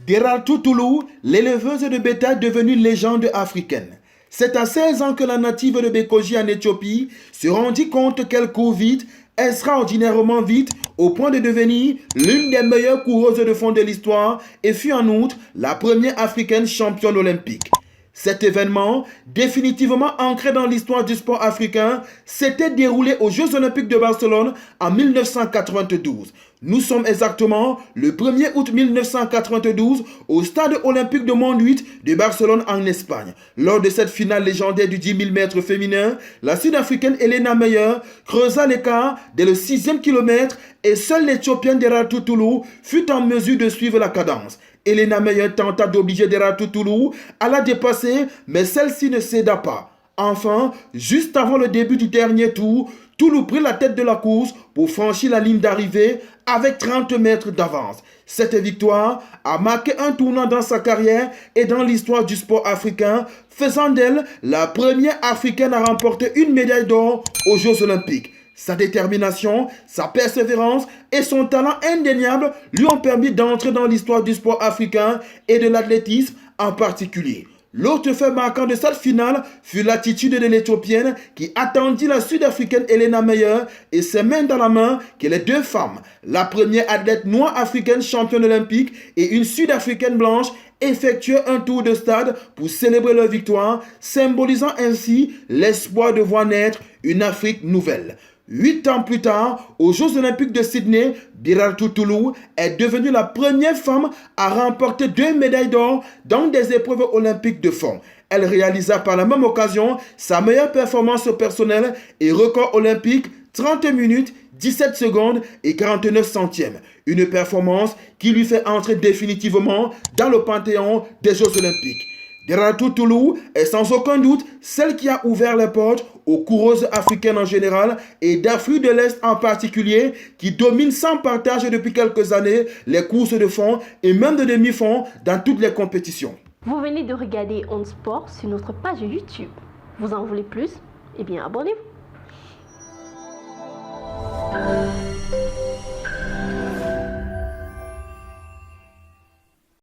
Derartu Toulou, l'éleveuse de bétail devenue légende africaine. C'est à 16 ans que la native de Bekoji en Éthiopie se rendit compte qu'elle court vite, extraordinairement vite, au point de devenir l'une des meilleures coureuses de fond de l'histoire et fut en outre la première africaine championne olympique. Cet événement, définitivement ancré dans l'histoire du sport africain, s'était déroulé aux Jeux Olympiques de Barcelone en 1992. Nous sommes exactement le 1er août 1992 au stade olympique de Montjuïc de Barcelone en Espagne. Lors de cette finale légendaire du 10 000 mètres féminin, la Sud-Africaine Elena Meyer creusa l'écart dès le 6e kilomètre et seule l'Éthiopienne Derartu Toulou fut en mesure de suivre la cadence. Elena Meyer tenta d'obliger Derartu Toulou à la dépasser, mais celle-ci ne céda pas. Enfin, juste avant le début du dernier tour, Toulou prit la tête de la course pour franchir la ligne d'arrivée avec 30 mètres d'avance. Cette victoire a marqué un tournant dans sa carrière et dans l'histoire du sport africain, faisant d'elle la première africaine à remporter une médaille d'or aux Jeux Olympiques. Sa détermination, sa persévérance et son talent indéniable lui ont permis d'entrer dans l'histoire du sport africain et de l'athlétisme en particulier. L'autre fait marquant de cette finale fut l'attitude de l'Éthiopienne qui attendit la Sud-Africaine Elena Meyer et ses mains dans la main que les deux femmes, la première athlète noire africaine championne olympique et une Sud-Africaine blanche, effectuaient un tour de stade pour célébrer leur victoire, symbolisant ainsi l'espoir de voir naître une Afrique nouvelle. 8 ans plus tard, aux Jeux Olympiques de Sydney, Derartu Toulou est devenue la première femme à remporter 2 médailles d'or dans des épreuves olympiques de fond. Elle réalisa par la même occasion sa meilleure performance personnelle et record olympique 30 minutes, 17 secondes et 49 centièmes. Une performance qui lui fait entrer définitivement dans le panthéon des Jeux Olympiques. Derartu Toulou est sans aucun doute celle qui a ouvert les portes aux coureuses africaines en général et d'Afrique de l'Est en particulier qui dominent sans partage depuis quelques années les courses de fond et même de demi-fond dans toutes les compétitions. Vous venez de regarder On Sport sur notre page YouTube. Vous en voulez plus? Eh bien abonnez-vous.